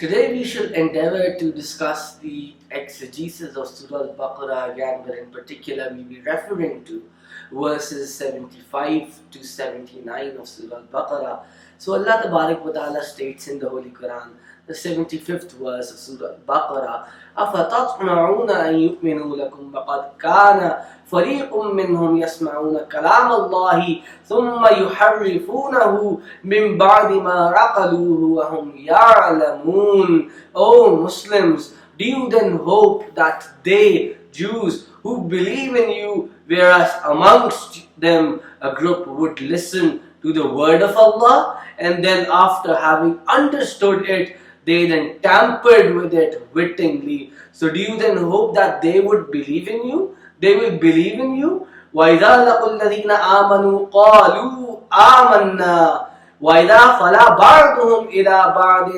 Today we shall endeavor to discuss the exegesis of Surah Al Baqarah again, but in particular we will be referring to verses 75 to 79 of Surah Al Baqarah. So Allah Tabarak wa Ta'ala states in the Holy Quran, the 75th verse of Surah Al Baqarah, أَفَتَطْمَعُونَ أَن يُؤْمِنُوا لَكُمْ وَقَدْ كَانَ فَرِيقٌ مِّنْهُمْ يَسْمَعُونَ كَلَامَ اللَّهِ ثُمَّ يُحَرِّفُونَهُ مِنْ بَعْدِ مَا عَقَلُوهُ وَهُمْ يَعْلَمُونَ. O Muslims, do you then hope that they, Jews, who believe in you, whereas amongst them a group would listen to the word of Allah, and then after having understood it, they then tampered with it wittingly. So do you then hope that they would believe in you? They will believe in you? وَإِذَا لَقُوا الَّذِينَ آمَنُوا قَالُوا آمَنَّا وَإِذَا خَلَا بَعْضُهُمْ إِلَى بَعْضٍ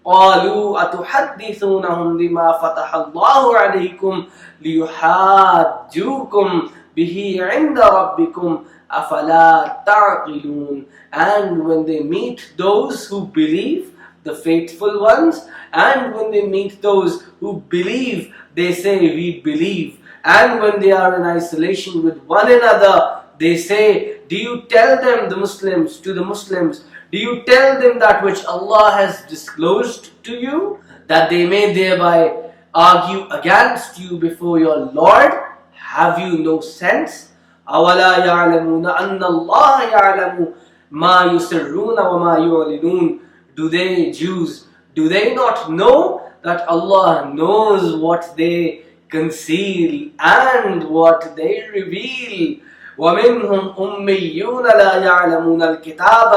قَالُوا أَتُحَدِّثُونَهُمْ بِمَا فَتَحَ اللَّهُ عَلَيْكُمْ لِيُحَاجُّوكُمْ بِهِ عِنْدَ رَبِّكُمْ أَفَلَا تَعْقِلُونَ. And when they meet those who believe, the faithful ones, and when they meet those who believe, they say, we believe. And when they are in isolation with one another, they say, do you tell them, the Muslims, to the Muslims, do you tell them that which Allah has disclosed to you, that they may thereby argue against you before your Lord? Have you no sense? أَوَلَا يَعْلَمُونَ أَنَّ اللَّهَ يَعْلَمُ مَا يُسِرُّونَ وَمَا يُعْلِنُونَ. Do they, Jews, do they not know that Allah knows what they conceal and what they reveal? وَمِنْهُمْ أُمِّيُّونَ لَا يَعْلَمُونَ الْكِتَابَ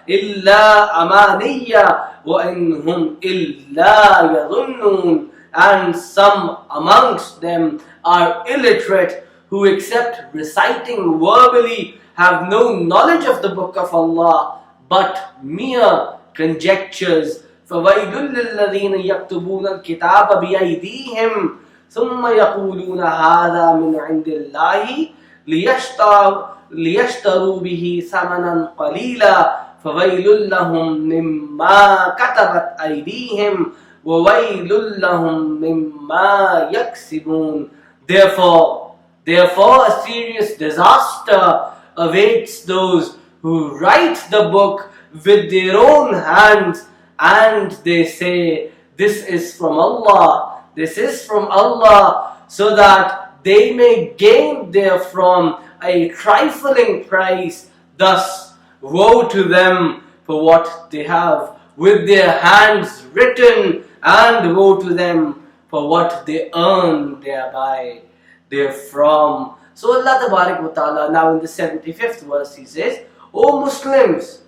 إِلَّا أَمَانِيَّ وَإِنْهُمْ إِلَّا يَظُنُّونَ. And some amongst them are illiterate, who except reciting verbally have no knowledge of the book of Allah, but mere conjectures. فَوَيْلٌ لِلَّذِينَ يَكْتُبُونَ الْكِتَابَ بِأَيْدِيهِمْ ثُمَّ يَقُولُونَ هَذَا مِنْ عِنْدِ اللَّهِ لِيَشْتَرُوا بِهِ ثَمَنًا قَلِيلًا فَوَيْلٌ لَهُمْ مِمَّا كَتَبَتْ أَيْدِيهِمْ وَوَيْلٌ لَهُمْ مِمَّا يَكْسِبُونَ. Therefore, a serious disaster awaits those who write the book with their own hands, and they say, this is from Allah, this is from Allah, so that they may gain therefrom a trifling price. Thus, woe to them for what they have with their hands written, and woe to them for what they earn therefrom. So Allah Tabarak wa Ta'ala, now in the 75th verse, He says, O Muslims,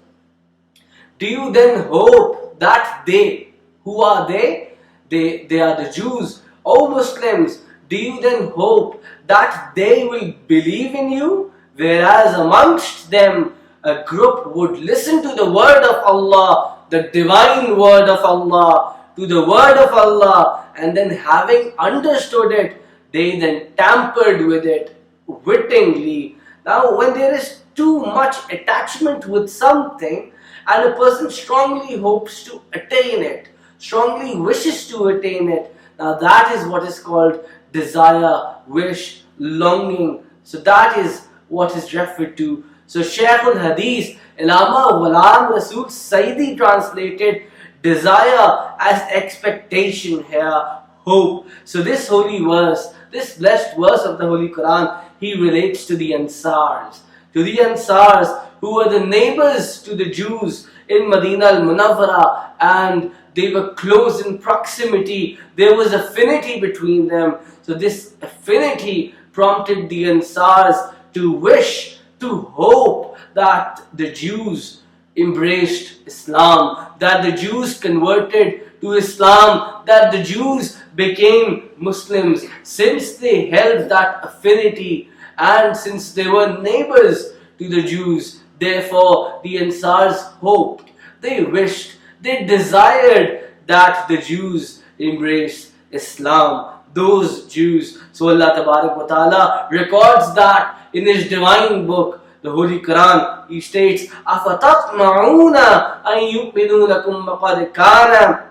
do you then hope that they, who are they? They are the Jews. O Muslims, do you then hope that they will believe in you, whereas amongst them a group would listen to the word of Allah, the divine word of Allah, to the word of Allah, and then having understood it, they then tampered with it wittingly. Now, when there is too much attachment with something, and a person strongly hopes to attain it, strongly wishes to attain it, now that is what is called desire, wish, longing. So that is what is referred to. So Shaykh al-Hadith, Allama Ghulam Rasul Saidi translated desire as expectation here, hope. So this holy verse, this blessed verse of the Holy Quran, he relates to the Ansars. To the Ansars, who were the neighbors to the Jews in Medina al-Munawwara, and they were close in proximity. There was affinity between them. So this affinity prompted the Ansars to wish, to hope that the Jews embraced Islam, that the Jews converted to Islam, that the Jews became Muslims. Since they held that affinity, and since they were neighbors to the Jews, therefore the Ansars hoped, they wished, they desired that the Jews embrace Islam, those Jews. So Allah Tabarak wa Ta'ala records that in His divine book, the Holy Quran. He states, أَفَتَطْمَعُونَ أَن يُؤْمِنُوا لَكُمْ وَقَدْ كَانَ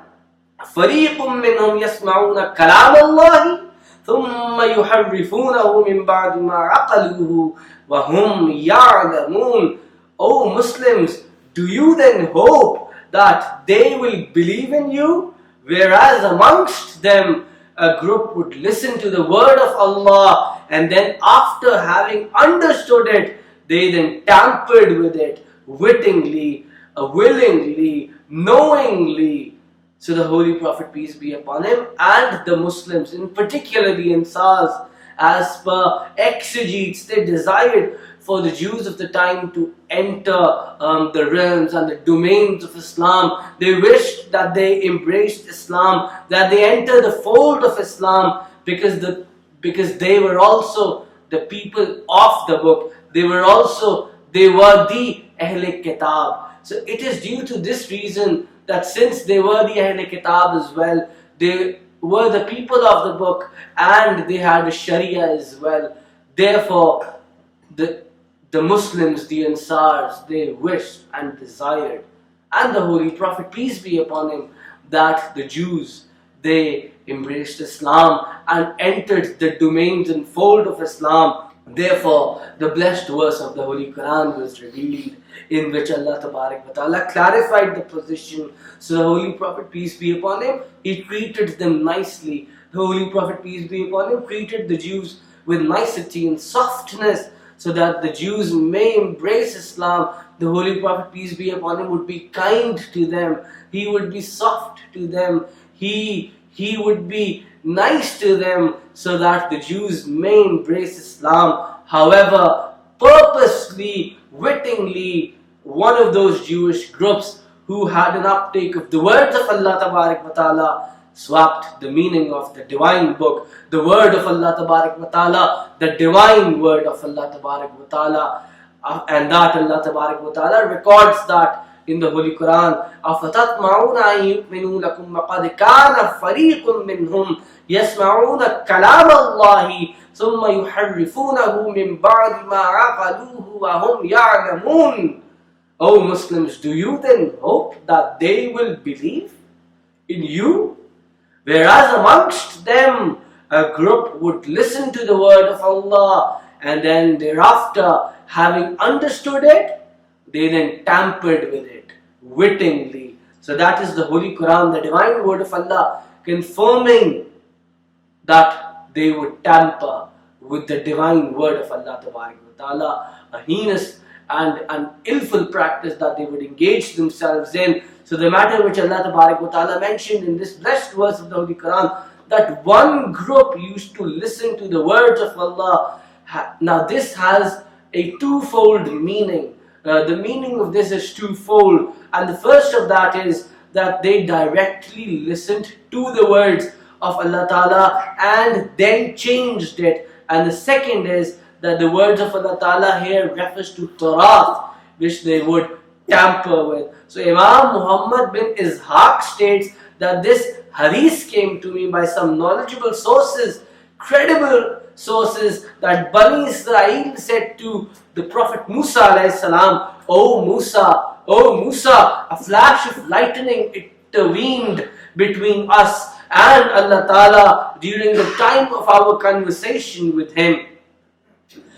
فَرِيقٌ مِّنْهُمْ يَسْمَعُونَ كَلَامَ اللَّهِ ثُمَّ يُحَرِّفُونَهُ مِنْ بَعْدِ مَا عَقَلُوهُ وَهُمْ يَعْلَمُونَ. O Muslims, do you then hope that they will believe in you, whereas amongst them a group would listen to the word of Allah, and then after having understood it, they then tampered with it wittingly, willingly, knowingly. So the Holy Prophet, peace be upon him, and the Muslims, in particular the Ansars, as per exegetes, they desired for the Jews of the time to enter the realms and the domains of Islam. They wished that they embraced Islam, that they enter the fold of Islam, because they were also the people of the book. They were the Ahl Kitab. So it is due to this reason that since they were the Ahl Kitab as well, they were the people of the book, and they had the Sharia as well. Therefore, the Muslims, the Ansars, they wished and desired, and the Holy Prophet, peace be upon him, that the Jews, they embraced Islam and entered the domains and fold of Islam. Therefore, the blessed verse of the Holy Quran was revealed, in which Allah Ta'ala clarified the position. So the Holy Prophet, peace be upon him, he treated them nicely. The Holy Prophet, peace be upon him, treated the Jews with nicety and softness, so that the Jews may embrace Islam. The Holy Prophet, peace be upon him, would be kind to them. He would be soft to them. He would be nice to them, so that the Jews may embrace Islam. However, purposely, wittingly, one of those Jewish groups who had an uptake of the words of Allah Ta'ala swapped the meaning of the divine book, the word of Allah Ta'ala, the divine word of Allah Ta'ala, and that Allah Ta'ala records that in the Holy Quran. أَفَتَطْمَعُونَ أَن يُؤْمِنُوا لَكُمْ وَقَدْ كَانَ فَرِيقٌ مِّنْهُمْ يَسْمَعُونَ كَلَامَ اللَّهِ ثُمَّ يُحَرِّفُونَهُ مِنْ بَعْدِ مَا عَقَلُوهُ وَهُمْ يَعْلَمُونَ. O Muslims, do you then hope that they will believe in you, whereas amongst them a group would listen to the word of Allah, and then thereafter, having understood it, they then tampered with it wittingly. So that is the Holy Quran, the divine word of Allah, confirming that they would tamper with the divine word of Allah Ta'ala, a heinous and an illful practice that they would engage themselves in. So the matter which Allah Ta'ala mentioned in this blessed verse of the Holy Quran, that one group used to listen to the words of Allah. Now this has a twofold meaning. The meaning of this is twofold, and the first of that is that they directly listened to the words of Allah Ta'ala and then changed it. And the second is that the words of Allah Ta'ala here refers to Torah, which they would tamper with. So Imam Muhammad bin Ishaq states that this hadith came to me by some knowledgeable sources, credible sources, that Bani Israel said to the Prophet Musa alayhi salam, O Musa, a flash of lightning intervened between us and Allah Ta'ala during the time of our conversation with him.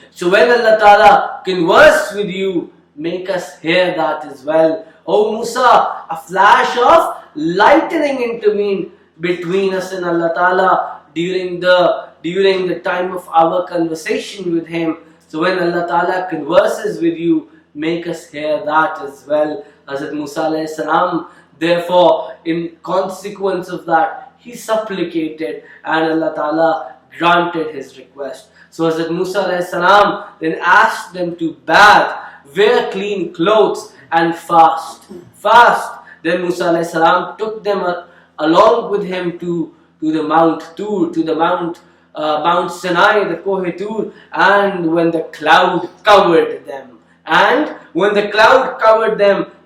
So when Allah Ta'ala converse with you, make us hear that as well. O Musa, a flash of lightning intervened between us and Allah Ta'ala during the time of our conversation with him. So when Allah Ta'ala converses with you, make us hear that as well. Hazrat Musa alayhi salam, therefore, in consequence of that, he supplicated, and Allah Ta'ala granted his request. So Hazrat Musa alayhi salam then asked them to bath, wear clean clothes, and fast. Then Musa alayhi salam took them along with him to the Mount Tur, to the Mount Sinai, the Koh Tur, and when the cloud covered them,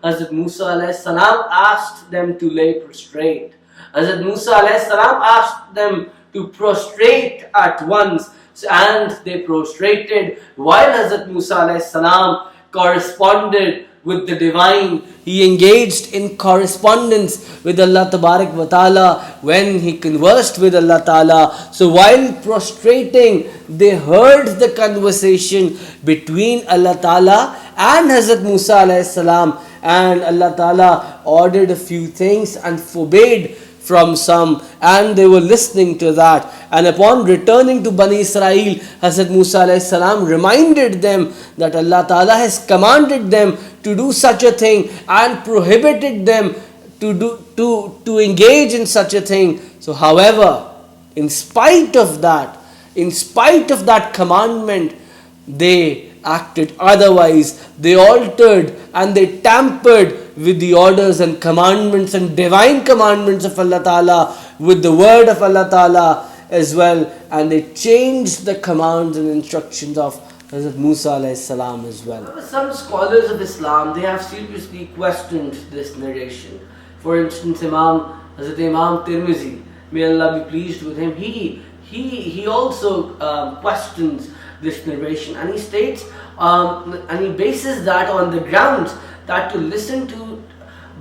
Hazrat Musa alayhi salam asked them to lay prostrate. Hazrat Musa alayhi salam asked them to prostrate at once, and they prostrated, while Hazrat Musa alayhi salam corresponded with the divine. He engaged in correspondence with Allah Tabarak wa Ta'ala when he conversed with Allah Ta'ala. So while prostrating, they heard the conversation between Allah Ta'ala and Hazrat Musa alayhi salam, and Allah Ta'ala ordered a few things and forbade from some, and they were listening to that. And upon returning to Bani Israel, Hazrat Musa alayhi salam reminded them that Allah Ta'ala has commanded them to do such a thing and prohibited them to engage in such a thing. So however, in spite of that commandment, they acted otherwise. They altered and they tampered with the orders and commandments and divine commandments of Allah Ta'ala, with the word of Allah Ta'ala as well, and they changed the commands and instructions of Hazrat Musa alayhi salam as well. Some scholars of Islam, they have seriously questioned this narration. For instance, Hazrat Imam Tirmizi, may Allah be pleased with him, he also questions this narration, and he states, and he bases that on the grounds that to listen to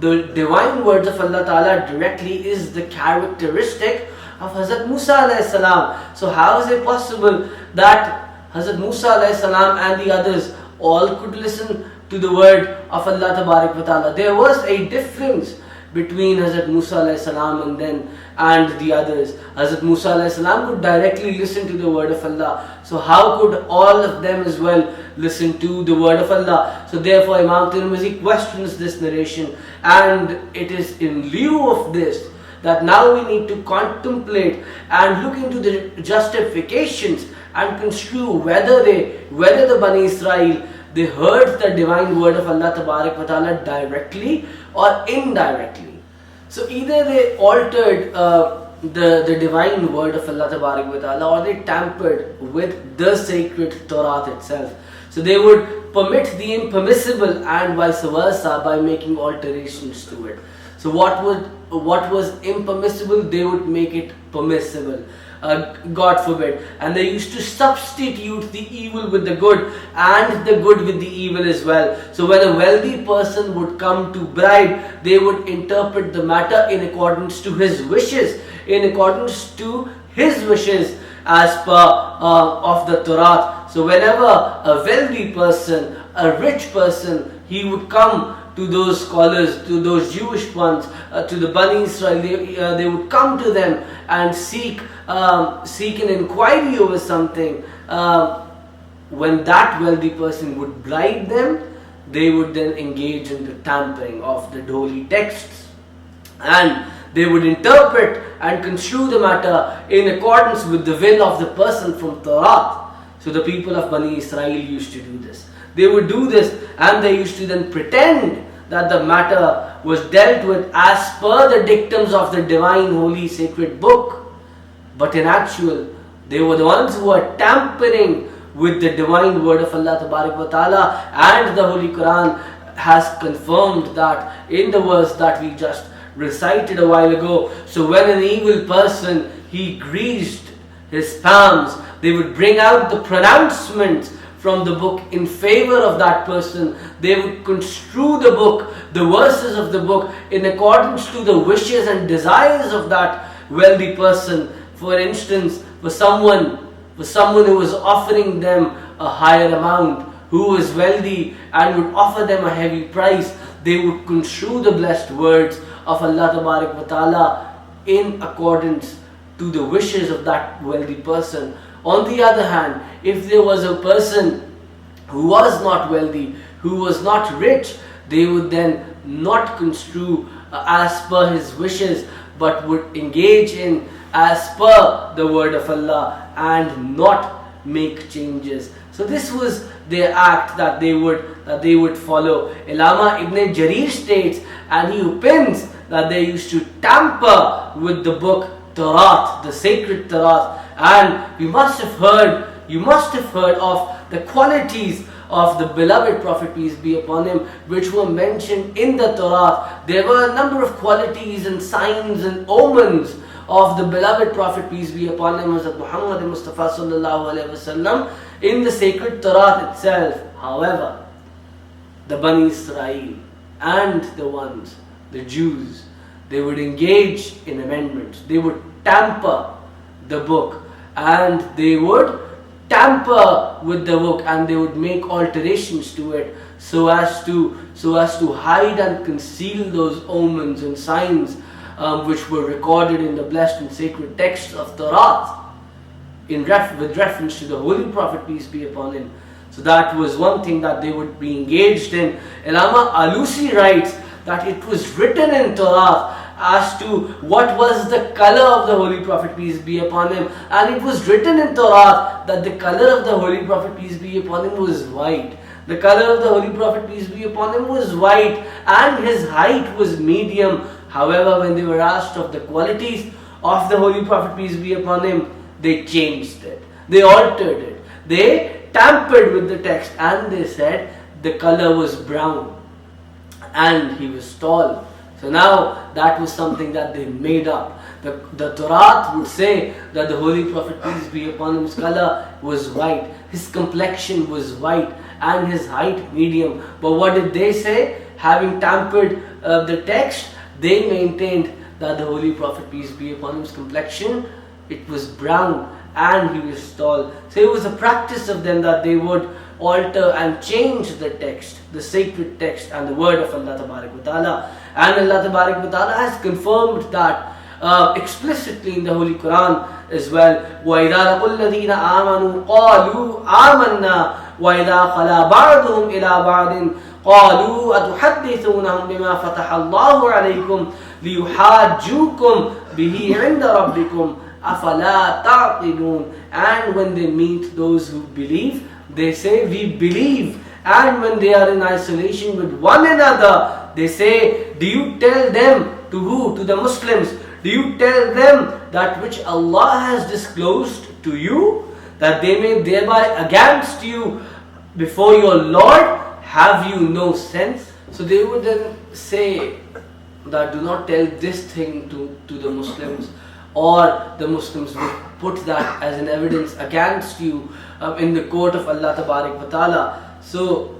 the divine words of Allah Ta'ala directly is the characteristic of Hazrat Musa alayhi salam. So how is it possible that Hazrat Musa alayhi salam and the others all could listen to the word of Allah Tabarak wa Ta'ala? There was a difference between Hazrat Musa alayhi salam and the others. Hazrat Musa alayhi salam could directly listen to the word of Allah. So how could all of them as well listen to the word of Allah? So therefore Imam Tirmizi questions this narration, and it is in lieu of this that now we need to contemplate and look into the justifications and construe whether the Bani Israel, they heard the divine word of Allah Tabarak wa Ta'ala directly or indirectly. So either they altered the divine word of Allah Tabarak wa Ta'ala, or they tampered with the sacred Torah itself. So they would permit the impermissible and vice versa by making alterations to it. So what was impermissible, they would make it permissible. God forbid. And they used to substitute the evil with the good and the good with the evil as well. So when a wealthy person would come to bribe, they would interpret the matter in accordance to his wishes, as per of the Torah. So whenever a wealthy person, a rich person, he would come to those scholars, to those Jewish ones, to the Bani Israel, they would come to them and seek an inquiry over something. When that wealthy person would bribe them, they would then engage in the tampering of the holy texts, and they would interpret and construe the matter in accordance with the will of the person from Torah. So the people of Bani Israel used to do this. They would do this, and they used to then pretend that the matter was dealt with as per the dictums of the divine, holy, sacred book. But in actual, they were the ones who were tampering with the divine word of Allah Tabarak wa Ta'ala, and the Holy Quran has confirmed that in the verse that we just recited a while ago. So when an evil person, he greased his palms, they would bring out the pronouncements from the book in favor of that person. They would construe the book, the verses of the book, in accordance to the wishes and desires of that wealthy person. For instance, for someone who was offering them a higher amount, who was wealthy and would offer them a heavy price, they would construe the blessed words of Allah Tabarak wa Ta'ala in accordance to the wishes of that wealthy person. On the other hand, if there was a person who was not wealthy, who was not rich, they would then not construe as per his wishes, but would engage in as per the word of Allah and not make changes. So this was their act that they would follow. Allama Ibn Jarir states, and he opines, that they used to tamper with the book Torah, the sacred Torah. And you must have heard of the qualities of the beloved Prophet, peace be upon him, which were mentioned in the Torah. There were a number of qualities and signs and omens of the beloved Prophet, peace be upon him, Hazrat Muhammad Mustafa sallallahu alaihi wasallam, in the sacred Torah itself. However, the Bani Israel and the Jews, they would engage in amendments. They would tamper the book, and they would tamper with the book, and they would make alterations to it so as to hide and conceal those omens and signs which were recorded in the blessed and sacred texts of Torah with reference to the Holy Prophet, peace be upon him. So that was one thing that they would be engaged in. Allama Alusi writes that it was written in Torah as to what was the color of the Holy Prophet, peace be upon him, and it was written in Torah that the color of the Holy Prophet, peace be upon him, was white. The color of the Holy Prophet, peace be upon him, was white, and his height was medium. However, when they were asked of the qualities of the Holy Prophet, peace be upon him, they changed it, they altered it, they tampered with the text, and they said the color was brown and he was tall. So now that was something that they made up. The Torah would say that the Holy Prophet, peace be upon him's color was white, his complexion was white, and his height medium. But what did they say? Having tampered the text, they maintained that the Holy Prophet, peace be upon him's complexion, it was brown and he was tall. So it was a practice of them that they would alter and change the text, the sacred text and the word of Allah Tabarak wa Ta'ala. And Allah Tabarak wa Ta'ala has confirmed that explicitly in the Holy Quran as well. وَإِذَا لَقُوا الَّذِينَ آمَنُوا قَالُوا آمَنَّا وَإِذَا خَلَا بَعْضُهُمْ إِلَى بَعْضٍ قَالُوا أَتُحَدِّثُونَهُم بِمَا فَتَحَ اللَّهُ عَلَيْكُمْ لِيُحَاجُّوكُمْ بِهِ عِنْدَ رَبِّكُمْ أَفَلَا تَعْقِلُونَ. And when they meet those who believe, they say, we believe. And when they are in isolation with one another, they say, do you tell them, to who? To the Muslims. Do you tell them that which Allah has disclosed to you, that they may thereby against you before your Lord? Have you no sense? So they would then say that do not tell this thing to the Muslims, or the Muslims would put that as an evidence against you in the court of Allah Tabarak wa Ta'ala. So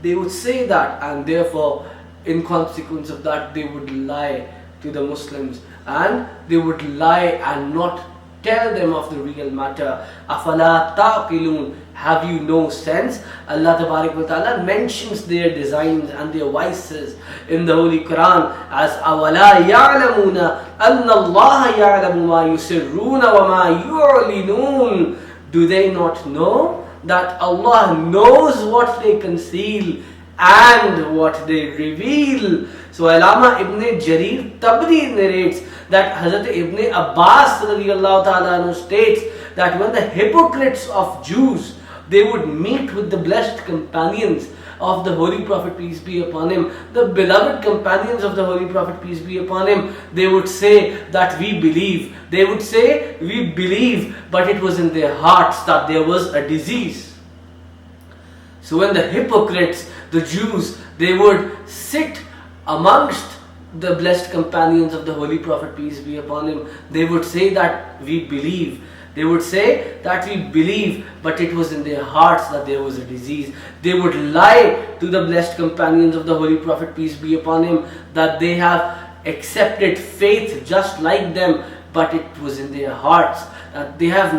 they would say that, and therefore in consequence of that they would lie to the Muslims, and they would lie and not tell them of the real matter. أَفَلَا تَعْقِلُونَ. Have you no sense? Allah Tabarak wa Ta'ala mentions their designs and their vices in the Holy Quran as أَوَلَا يَعْلَمُونَ أَنَّ اللَّهَ يَعْلَمُ مَا يُسِرُّونَ وَمَا يُعْلِنُونَ. Do they not know that Allah knows what they conceal and what they reveal? So Allama Ibn Jarir Tabri narrates that Hazrat Ibn Abbas radiallahu ta'ala states that when the hypocrites of Jews, they would meet with the blessed companions of the Holy Prophet, peace be upon him, the beloved companions of the Holy Prophet, peace be upon him, they would say that we believe. They would say we believe, but it was in their hearts that there was a disease. So when the hypocrites, the Jews, they would sit amongst the blessed companions of the Holy Prophet, peace be upon him, they would say that we believe. They would say that we believe, but it was in their hearts that there was a disease. They would lie to the blessed companions of the Holy Prophet, peace be upon him, that they have accepted faith just like them, but it was in their hearts that they had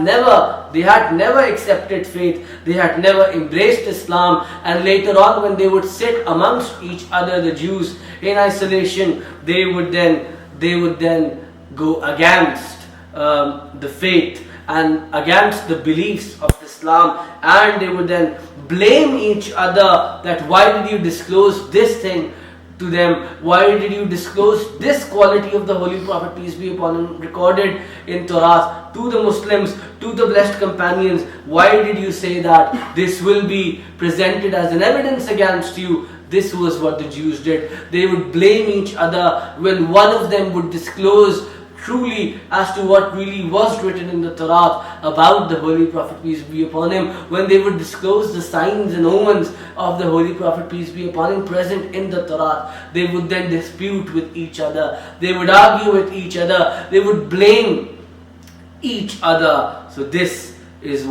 never accepted faith, they had never embraced Islam, and later on when they would sit amongst each other, the Jews, in isolation, they would then go against the faith and against the beliefs of Islam, and they would then blame each other that why did you disclose this thing to them, why did you disclose this quality of the Holy Prophet, peace be upon him, recorded in Torah to the Muslims, to the blessed companions? Why did you say that this will be presented as an evidence against you? This was what the Jews did. They would blame each other when one of them would disclose truly as to what really was written in the Torah about the Holy Prophet, peace be upon him. When they would disclose the signs and omens of the Holy Prophet, peace be upon him, present in the Torah, they would then dispute with each other. They would argue with each other. They would blame each other. So this is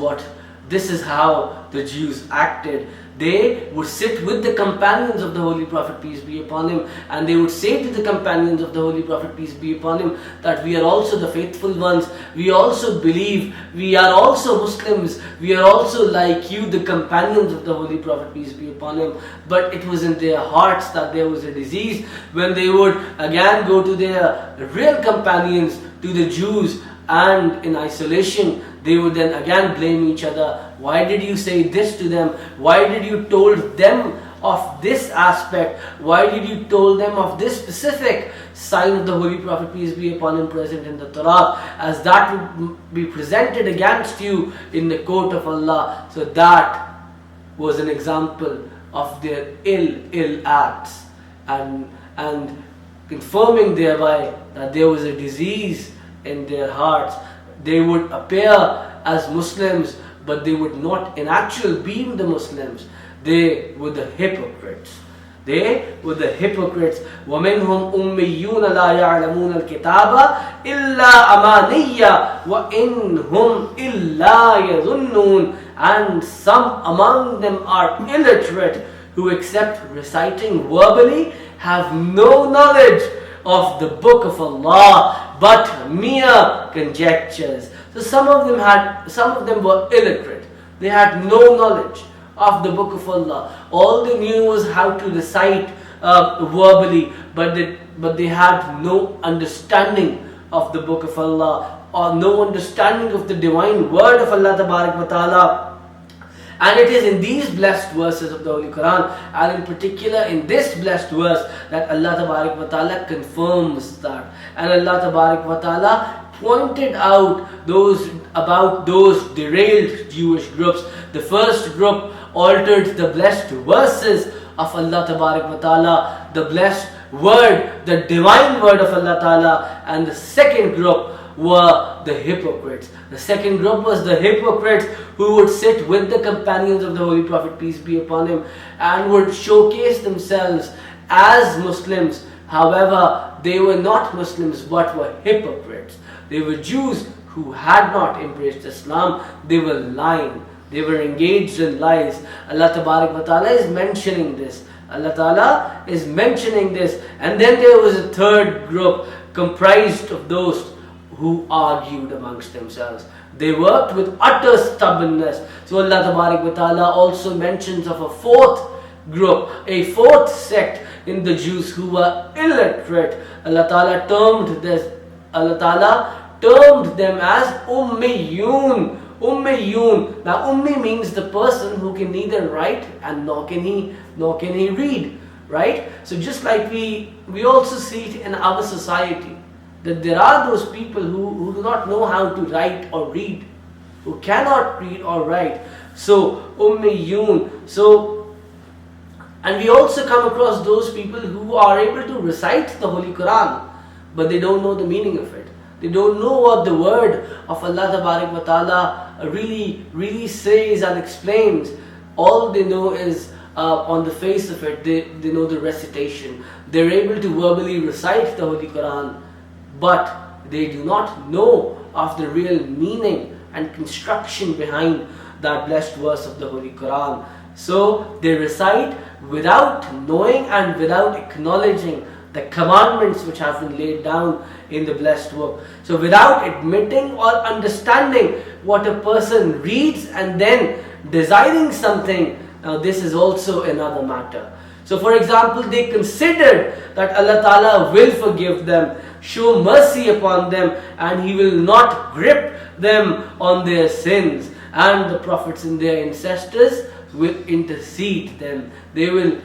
how the Jews acted. they would sit with the companions of the Holy Prophet, peace be upon him, and they would say to the companions of the Holy Prophet, peace be upon him, that we are also the faithful ones, we also believe, we are also Muslims, we are also like you, the companions of the Holy Prophet, peace be upon him. But it was in their hearts that there was a disease. When they would again go to their real companions, to the Jews, and in isolation, they would then again blame each other. Why did you say this to them? Why did you told them of this aspect? Why did you told them of this specific sign of the Holy Prophet, peace be upon him, present in the Torah, as that would be presented against you in the court of Allah? So that was an example of their ill acts, and confirming thereby that there was a disease in their hearts. They would appear as Muslims, but they would not in actual being the Muslims. They were the hypocrites. They were the hypocrites. وَمِنْهُمْ أُمِّيُّونَ لَا يَعْلَمُونَ الْكِتَابَ إِلَّا أَمَانِيَّ وَإِنْهُمْ إِلَّا يَظُنُّونَ. And some among them are illiterate, who except reciting verbally have no knowledge of the book of Allah, but mere conjectures. So some of them were illiterate. They had no knowledge of the book of Allah. All they knew was how to recite verbally, but they had no understanding of the book of Allah, or no understanding of the divine word of Allah Tabarak wa Ta'ala. And it is in these blessed verses of the Holy Quran, and in particular in this blessed verse, that Allah Tabarak wa Ta'ala confirms that. And Allah Tabarak wa Ta'ala pointed out about those derailed Jewish groups. The first group altered the blessed verses of Allah Tabarak wa Ta'ala, the blessed word, the divine word of Allah Ta'ala, and the second group were the hypocrites. The second group was the hypocrites who would sit with the companions of the Holy Prophet, peace be upon him, and would showcase themselves as Muslims. However, they were not Muslims but were hypocrites. They were Jews who had not embraced Islam. They were lying. They were engaged in lies. Allah Tabarak wa Ta'ala is mentioning this. Allah Ta'ala is mentioning this. And then there was a third group comprised of those who argued amongst themselves. They worked with utter stubbornness. So Allah Tabarak wa Ta'ala also mentions of a fourth group, a fourth sect in the Jews who were illiterate. Allah Ta'ala termed them as Ummiyun. Ummiyun. Now Ummi means the person who can neither write and nor can he read. Right? So just like we also see it in our society, that there are those people who do not know how to write or read, who cannot read or write. So Ummiyun. And we also come across those people who are able to recite the Holy Quran, but they don't know the meaning of it. They don't know what the word of Allah Tabarak wa Ta'ala really says and explains. All they know is on the face of it, they know the recitation. They're able to verbally recite the Holy Quran, but they do not know of the real meaning and construction behind that blessed verse of the Holy Quran. So they recite without knowing and without acknowledging the commandments which have been laid down in the blessed book. So without admitting or understanding what a person reads and then desiring something, now this is also another matter. So for example, they considered that Allah Ta'ala will forgive them, show mercy upon them, and He will not grip them on their sins. And the prophets and their ancestors will intercede them. They will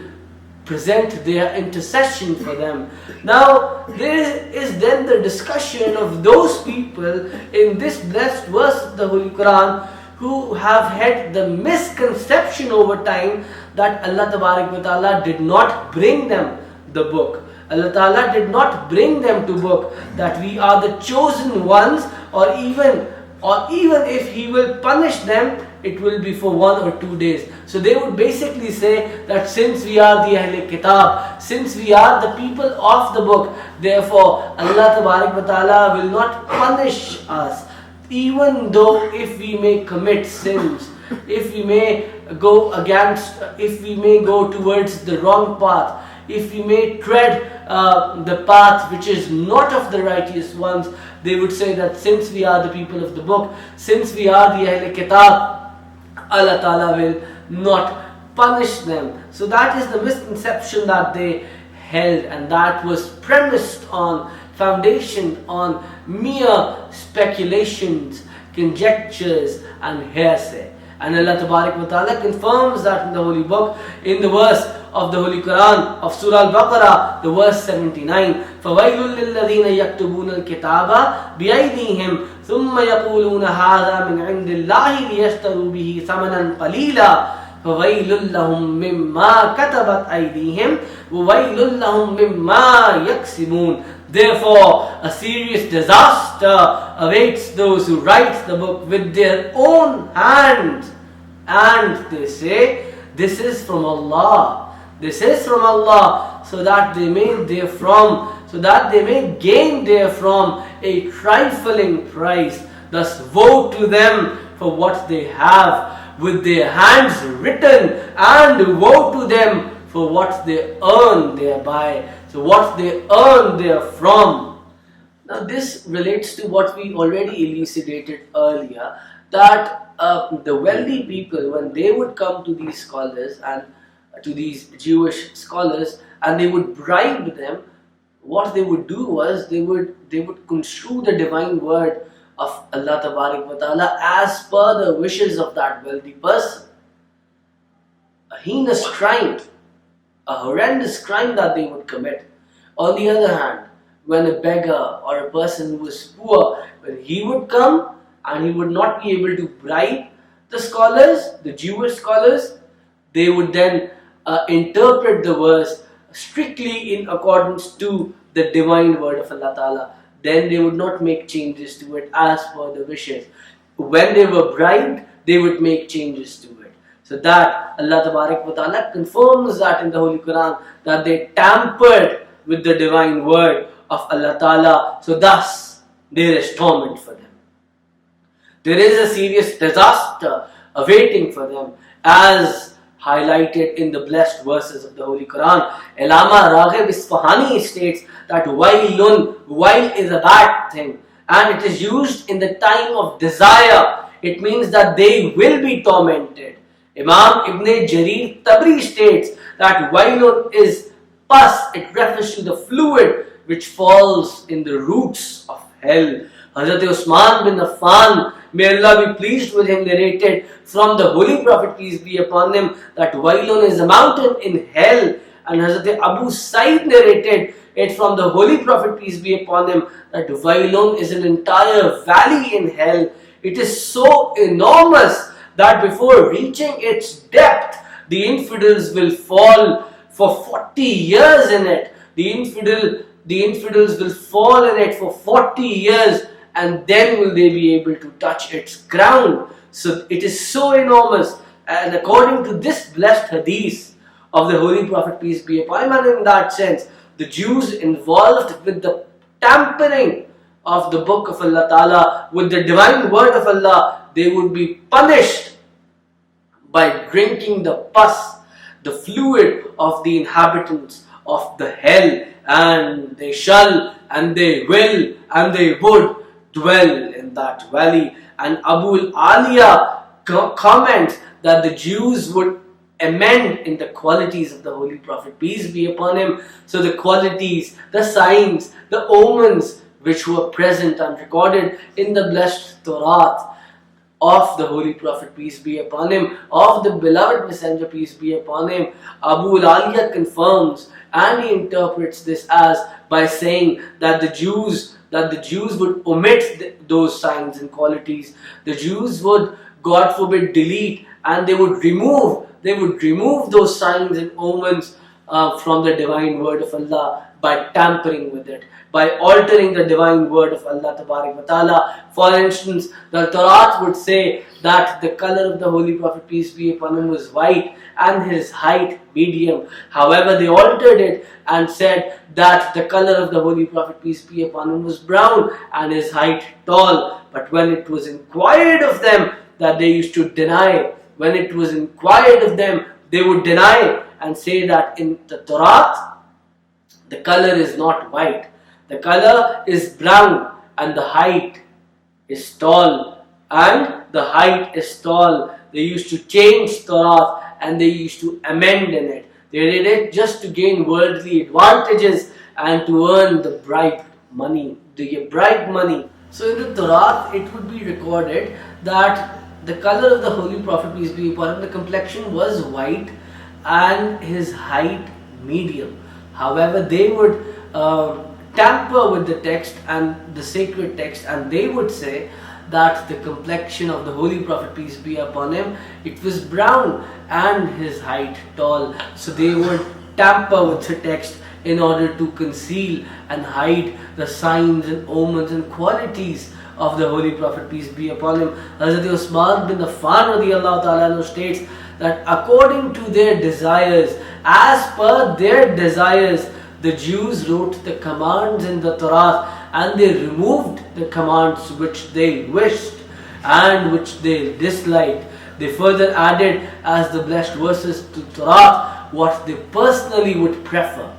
present their intercession for them. Now, there is then the discussion of those people in this blessed verse of the Holy Quran who have had the misconception over time that Allah Tabarak wa Ta'ala did not bring them the book. Allah Ta'ala did not bring them to book, that we are the chosen ones, or even if He will punish them, it will be for 1 or 2 days. So they would basically say that since we are the Ahl Kitab, since we are the people of the book, therefore Allah Tabarak wa Ta'ala will not punish us, even though if we may commit sins, if we may go against, if we may go towards the wrong path, if we may tread the path which is not of the righteous ones, they would say that since we are the people of the book, since we are the Ahl Kitab, Allah Ta'ala will not punish them. So that is the misconception that they held, and that was premised on, foundation on mere speculations, conjectures and hearsay. And Allah Ta'ala confirms that in the Holy Book, in the verse of the Holy Quran of Surah Al Baqarah, the verse 79. فَوَيْلٌ لِلَّذِينَ يَكْتُبُونَ الْكِتَابَ بِأَيْدِيهِمْ ثُمَّ يَقُولُونَ هَذَا مِنْ عِنْدِ اللَّهِ لِيَشْتَرُوا بِهِ ثَمَنًا قَلِيلًا فَوَيْلٌ لَهُمْ مِمَّا كَتَبَتْ أَيْدِيهِمْ وَوَيْلٌ لَهُمْ مِمَّا يَكْسِبُونَ. Therefore, a serious disaster awaits those who write the book with their own hands. And they say, this is from Allah. This is from Allah, so that they may gain therefrom a trifling price. Thus woe to them for what they have with their hands written, and woe to them for what they earn thereby. So what they earn therefrom. Now this relates to what we already elucidated earlier, that the wealthy people, when they would come to these scholars and to these Jewish scholars, and they would bribe them, what they would do was they would construe the divine word of Allah Ta'ala as per the wishes of that wealthy person. A heinous crime, a horrendous crime that they would commit. On the other hand, when a beggar or a person who was poor, when he would come and he would not be able to bribe the scholars, the Jewish scholars, they would then interpret the verse strictly in accordance to the divine word of Allah Ta'ala. Then they would not make changes to it as per the wishes. When they were bribed, they would make changes to it. So that Allah Ta'ala confirms that in the Holy Quran, that they tampered with the divine word of Allah Ta'ala. So thus, there is torment for them. There is a serious disaster awaiting for them, as highlighted in the blessed verses of the Holy Quran. Allama Raghib Isfahani states that while is a bad thing, and it is used in the time of desire. It means that they will be tormented. Imam Ibn Jarir Tabri states that wailun is pus. It refers to the fluid which falls in the roots of hell. Hazrat Usman bin Affan, may Allah be pleased with him, narrated from the Holy Prophet, peace be upon him, that wailun is a mountain in hell. And Hazrat Abu Sa'id narrated it from the Holy Prophet, peace be upon him, that wailun is an entire valley in hell. It is so enormous that before reaching its depth, the infidels will fall for 40 years in it. The infidels will fall in it for 40 years, and then will they be able to touch its ground. So it is so enormous. And according to this blessed hadith of the Holy Prophet, peace be upon him, and in that sense, the Jews involved with the tampering of the book of Allah Ta'ala, with the divine word of Allah, they would be punished by drinking the pus, the fluid of the inhabitants of the hell, and they shall, and they will, and they would dwell in that valley. And Abu Aliya comments that the Jews would amend in the qualities of the Holy Prophet, peace be upon him. So the qualities, the signs, the omens which were present and recorded in the blessed Torah of the Holy Prophet, peace be upon him, of the beloved Messenger, peace be upon him, Abu Aliya confirms, and he interprets this as by saying that the Jews would omit those signs and qualities. The Jews would, God forbid, delete, and they would remove those signs and omens from the divine word of Allah by tampering with it, by altering the divine word of Allah Ta'ala. For instance, the Torah would say that the color of the Holy Prophet, peace be upon him, was white and his height medium. However, they altered it and said that the color of the Holy Prophet, peace be upon him, was brown and his height tall. But when it was inquired of them, that they used to deny when it was inquired of them, they would deny and say that in the Torah, the color is not white. The color is brown and the height is tall. And the height is tall. They used to change Torah and they used to amend in it. They did it just to gain worldly advantages and to earn the bribe money, the bribe money. So in the Torah, it would be recorded that the color of the Holy Prophet, peace be upon him, the complexion was white and his height medium. However, they would tamper with the text and the sacred text, and they would say that the complexion of the Holy Prophet, peace be upon him, it was brown and his height tall. So they would tamper with the text in order to conceal and hide the signs and omens and qualities of the Holy Prophet, peace be upon him. Hazrat Usman bin Affan radiallahu ta'ala states that according to their desires, as per their desires, the Jews wrote the commands in the Torah and they removed the commands which they wished and which they disliked. They further added as the blessed verses to Torah what they personally would prefer.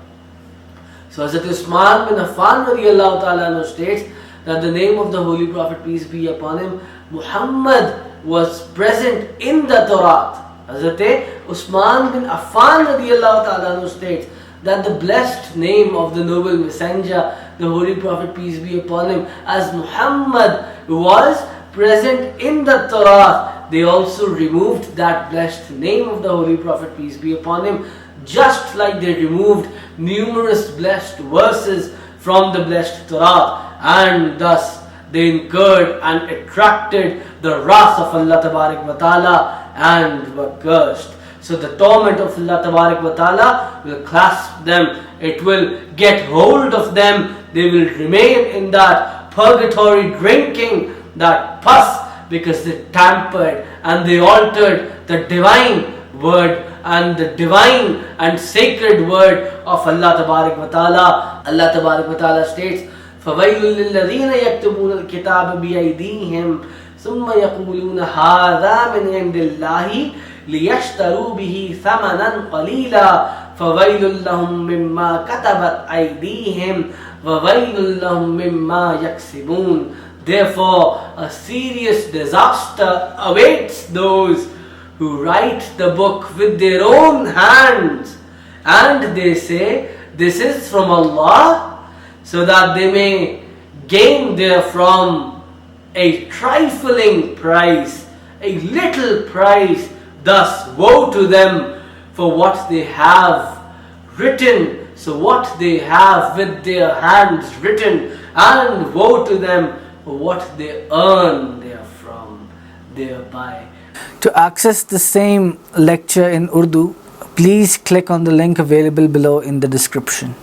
So Hazrat Usman bin Affan radiallahu ta'ala states that the name of the Holy Prophet, peace be upon him, Muhammad, was present in the Torah. Hazrat Usman bin Affan radiallahu ta'ala states that the blessed name of the noble messenger, the Holy Prophet, peace be upon him, as Muhammad, was present in the Torah. They also removed that blessed name of the Holy Prophet, peace be upon him, just like they removed numerous blessed verses from the blessed Torah, and thus they incurred and attracted the wrath of Allah Tabarak wa Ta'ala and were cursed. So the torment of Allah Tabarak wa Ta'ala will clasp them, it will get hold of them, they will remain in that purgatory drinking that pus because they tampered and they altered the divine word and the divine and sacred word of Allah Tabarak wa Ta'ala. Allah Tabarak wa Ta'ala states, فَوَيْلٌ لِلَّذِينَ يَكْتُبُونَ الْكِتَابَ بِأَيْدِيهِمْ ثُمَّ يَقُولُونَ هَذَا مِنْ عِنْدِ اللَّهِ لِيَشْتَرُوا بِهِ ثَمَنًا قَلِيلًا فَوَيْلٌ لَهُمْ مِمَّا كَتَبَتْ أَيْدِيهِمْ وَوَيْلٌ لَهُمْ مِمَّا يَكْسِبُونَ. Therefore, a serious disaster awaits those who write the book with their own hands and they say, this is from Allah, so that they may gain therefrom a trifling price, a little price. Thus, woe to them for what they have written. So what they have with their hands written, and woe to them for what they earn thereby. To access the same lecture in Urdu, please click on the link available below in the description.